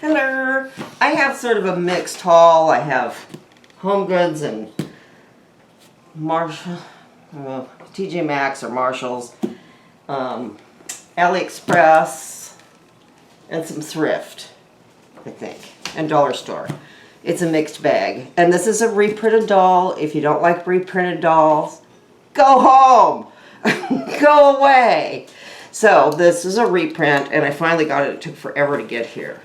Hello. I have sort of a mixed haul. I have Home Goods and TJ Maxx or Marshalls, Aliexpress, and some Thrift, I think, and Dollar Store. It's a mixed bag. And this is a reprinted doll. If you don't like reprinted dolls, go home. Go away. So this is a reprint, and I finally got it. It took forever to get here.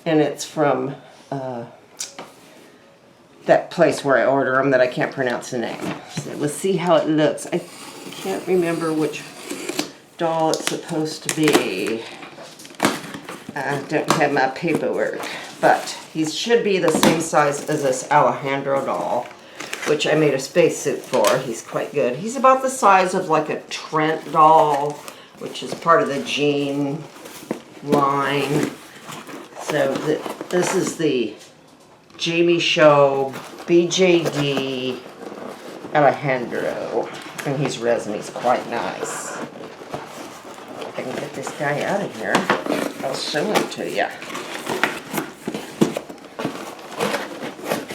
And it's from that place where I order them that I can't pronounce the name. So let's see how it looks. I can't remember which doll it's supposed to be. I don't have my paperwork, but he should be the same size as this Alejandro doll, which I made a spacesuit for. He's quite good. He's about the size of like a Trent doll, which is part of the Jean line. So this is the Jamie Show BJD Alejandro, and he's resin. He's quite nice. If I can get this guy out of here, I'll show him to you.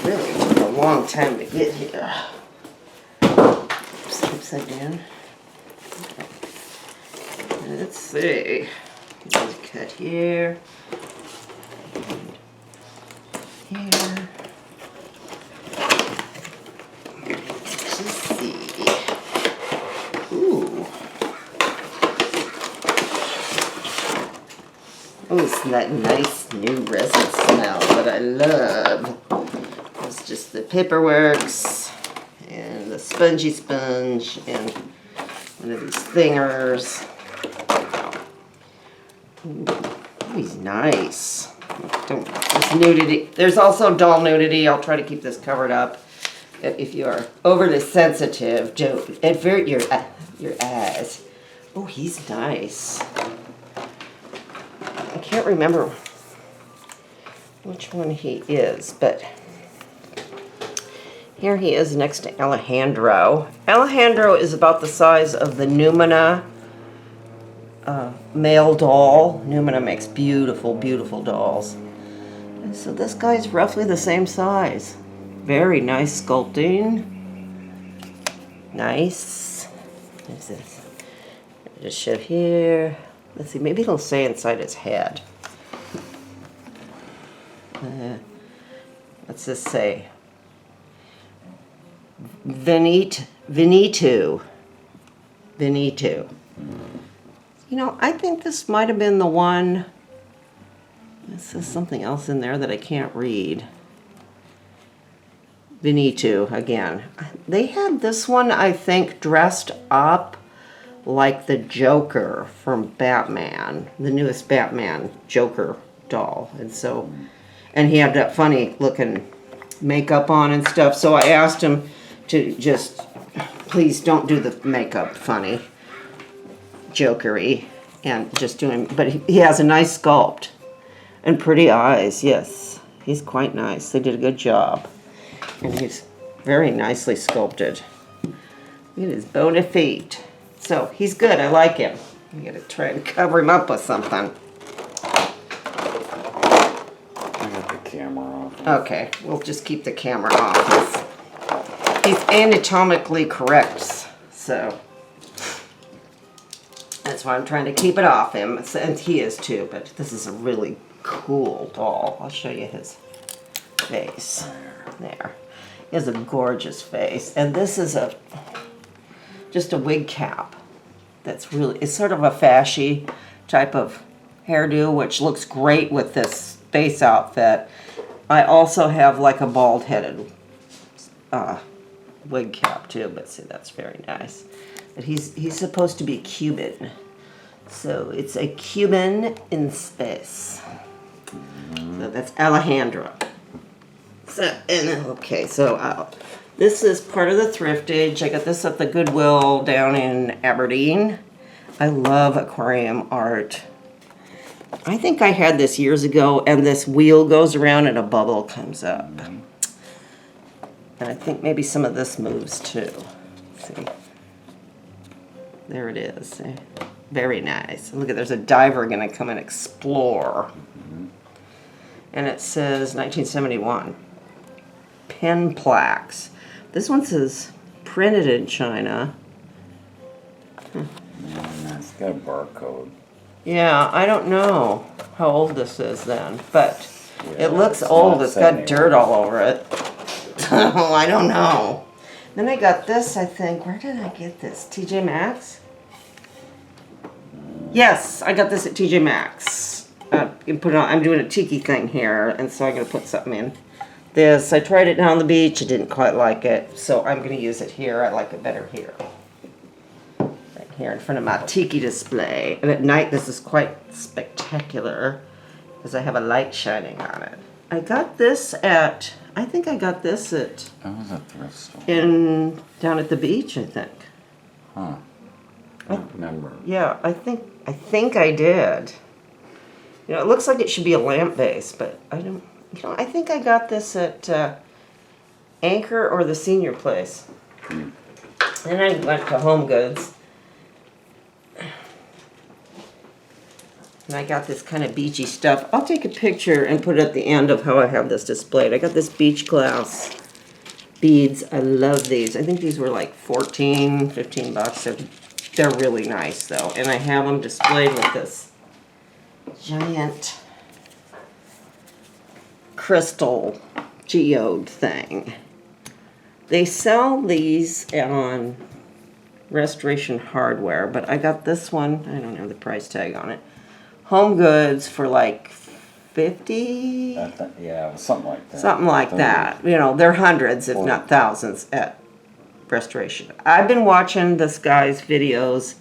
Really took a long time to get here. Oops, upside down. Let's see. There's a cut here. Here. Let's see. Ooh. Oh, it's that nice new resin smell that I love. It's just the paperworks and the spongy sponge and one of these thingers. Ooh, he's nice. It's nudity. There's also doll nudity. I'll try to keep this covered up. If you are overly sensitive, don't avert your eyes. Oh, he's nice. I can't remember which one he is, but here he is next to Alejandro. Alejandro is about the size of the Numina male doll. Numina makes beautiful, beautiful dolls. And so this guy's roughly the same size. Very nice sculpting. Nice. There's this. Just show here. Let's see, maybe it'll say inside his head. What's this say? Veneto. You know, I think this might have been the one. This says something else in there that I can't read. Veneto, again. They had this one, I think, dressed up like the Joker from Batman, the newest Batman Joker doll. And he had that funny looking makeup on and stuff. So I asked him to just, please don't do the makeup funny, jokery, and just do him. But he has a nice sculpt and pretty eyes. Yes, he's quite nice. They did a good job. And he's very nicely sculpted. Look at his bony feet. So he's good. I like him. I'm going to try and cover him up with something. I got the camera off. Okay, we'll just keep the camera off. He's anatomically correct, so that's why I'm trying to keep it off him. And he is too, but this is a really cool doll. I'll show you his face. There. He has a gorgeous face. And this is just a wig cap. That's really, it's sort of a fashy type of hairdo, which looks great with this space outfit. I also have like a bald-headed wig cap too, but see, that's very nice. But he's supposed to be Cuban. So it's a Cuban in space. So that's Alejandro. So, this is part of the Thriftage. I got this at the Goodwill down in Aberdeen. I love aquarium art. I think I had this years ago, and this wheel goes around and a bubble comes up. And I think maybe some of this moves too. See? There it is. See? Very nice. Look at, there's a diver gonna come and explore. And it says 1971. Pen plaques. This one says printed in China. It's got a barcode. Yeah, I don't know how old this is then, but Yeah, it looks it's old. not It's got saying dirt it. all over it. Oh, I don't know. Then I got this, I think. Where did I get this? TJ Maxx? Yes, I got this at TJ Maxx. You put it on, I'm doing a tiki thing here, and so I'm going to put something in this. I tried it down the beach. I didn't quite like it, so I'm going to use it here. I like it better here. Right here in front of my tiki display. And at night, this is quite spectacular because I have a light shining on it. I got this at, I think I got this at, That was a thrift store. down at the beach, I think. Huh. I don't remember. Yeah, I think I did. You know, it looks like it should be a lamp base, but I don't, you know, I think I got this at Anchor or the Senior Place. Then I went to Home Goods. And I got this kind of beachy stuff. I'll take a picture and put it at the end of how I have this displayed. I got this beach glass beads. I love these. I think these were like 14, 15 bucks. They're really nice though. And I have them displayed with this giant crystal geode thing. They sell these on Restoration Hardware, but I got this one. I don't know the price tag on it. Home Goods for like 50? Yeah, something like that. Something like that. You know, they're hundreds, if not thousands, at Restoration. I've been watching this guy's videos,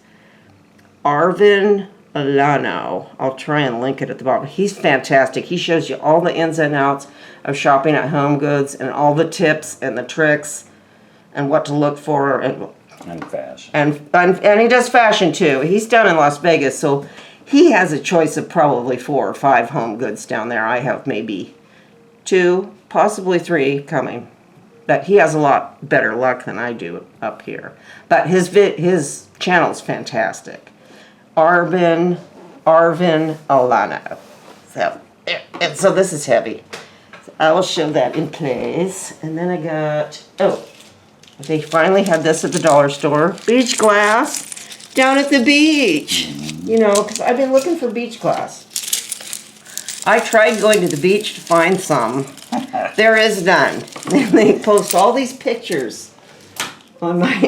Arvin Alano. I'll try and link it at the bottom. He's fantastic. He shows you all the ins and outs of shopping at Home Goods and all the tips and the tricks and what to look for. And fashion. And he does fashion too. He's down in Las Vegas, so he has a choice of probably 4 or 5 Home Goods down there. I have maybe 2, possibly 3 coming. But he has a lot better luck than I do up here. But his channel's fantastic. Arvin Alano. So this is heavy. So I will show that in place. And then I got, they finally had this at the dollar store. Beach glass down at the beach. You know, because I've been looking for beach glass. I tried going to the beach to find some. There is none. They post all these pictures on my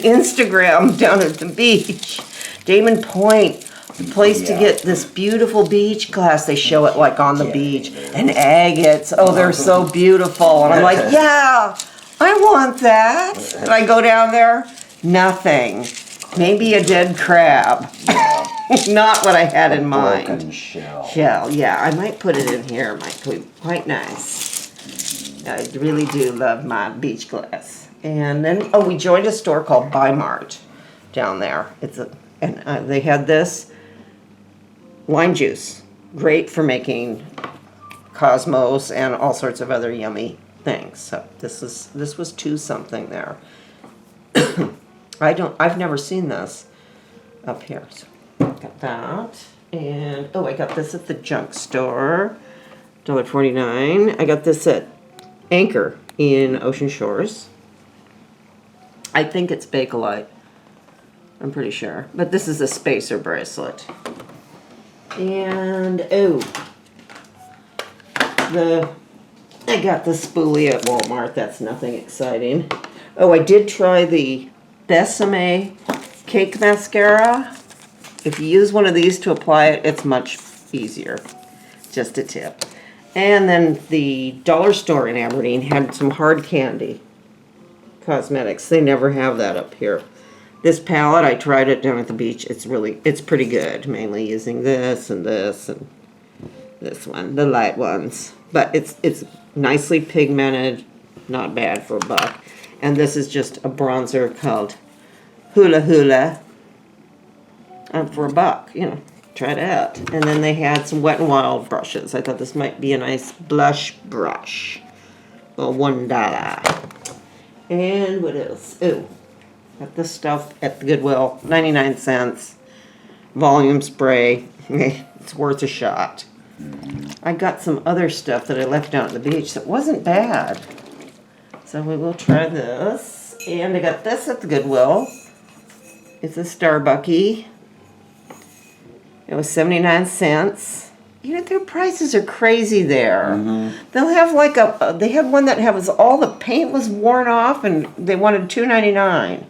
Instagram down at the beach. Damon Point, the place to get this beautiful beach glass. They show it like on the beach. And agates. Oh, they're so beautiful. And I'm like, yeah, I want that. And I go down there, nothing. Maybe a dead crab. Not what I had in mind. Broken shell. Yeah, I might put it in here. It might be quite nice. I really do love my beach glass. And then, we joined a store called Buy Mart down there. They had this lime juice, great for making Cosmos and all sorts of other yummy things. So this was 2 something there. I've never seen this up here. So got that. And I got this at the junk store. $1.49. I got this at Anchor in Ocean Shores. I think it's Bakelite. I'm pretty sure. But this is a spacer bracelet. And I got the spoolie at Walmart. That's nothing exciting. I did try the Besame Cake Mascara. If you use one of these to apply it, it's much easier. Just a tip. And then the dollar store in Aberdeen had some hard candy cosmetics. They never have that up here. This palette, I tried it down at the beach. It's pretty good. Mainly using this and this one, the light ones. But it's nicely pigmented, not bad for $1. And this is just a bronzer called Hula Hula for $1. You know, try it out. And then they had some Wet n Wild brushes. I thought this might be a nice blush brush. Well, $1. And what else? Got this stuff at the Goodwill, 99 cents. Volume spray. It's worth a shot. I got some other stuff that I left out at the beach that wasn't bad. So we will try this. And I got this at the Goodwill. It's a Starbucky. It was 79 cents. You know, their prices are crazy there. They'll have like they had one that has all the paint was worn off and they wanted $2.99. I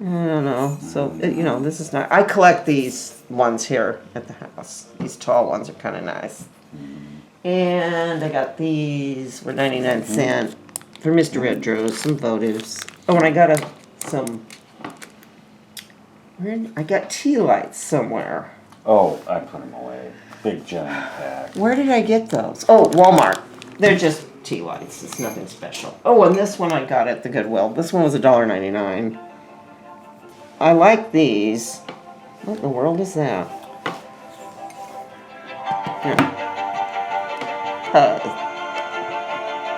don't know. So, you know, this is not, I collect these ones here at the house. These tall ones are kind of nice. And I got these for 99 cents for Mr. Retros, some votives. Oh, and I got I got tea lights somewhere. Oh, I put them away. Big giant pack. Where did I get those? Oh, Walmart. They're just tea lights. It's nothing special. Oh, and this one I got at the Goodwill. This one was $1.99. I like these. What in the world is that?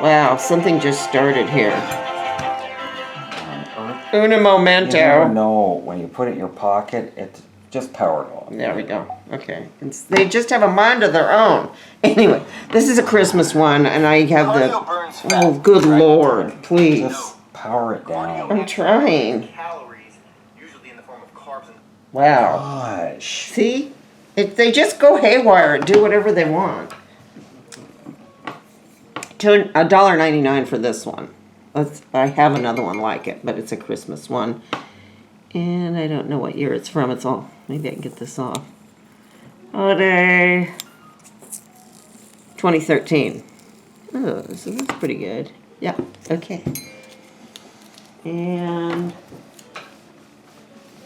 Wow, something just started here. Una momento. You never know. When you put it in your pocket, it's just powered on. There we go. Okay. They just have a mind of their own. Anyway, this is a Christmas one, and I have the... Oh, good Lord, please. Just power it down. I'm trying. Wow. Gosh. See? They just go haywire and do whatever they want. $1.99 for this one. I have another one like it, but it's a Christmas one. And I don't know what year it's from. It's all... Maybe I can get this off. Holiday 2013. Oh, so that's pretty good. Yeah, okay. And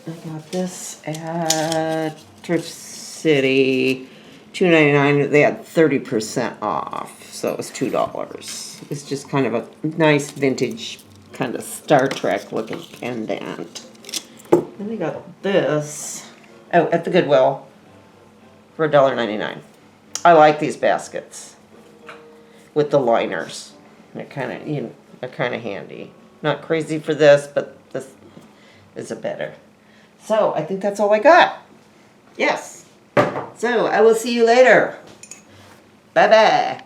I got this at Thrift City, $2.99. They had 30% off, so it was $2. It's just kind of a nice vintage kind of Star Trek looking pendant. Then I got this at the Goodwill for $1.99. I like these baskets with the liners. They're kind of, you know, they're kind of handy. Not crazy for this, but this is a better. So I think that's all I got. Yes. So I will see you later. Bye bye.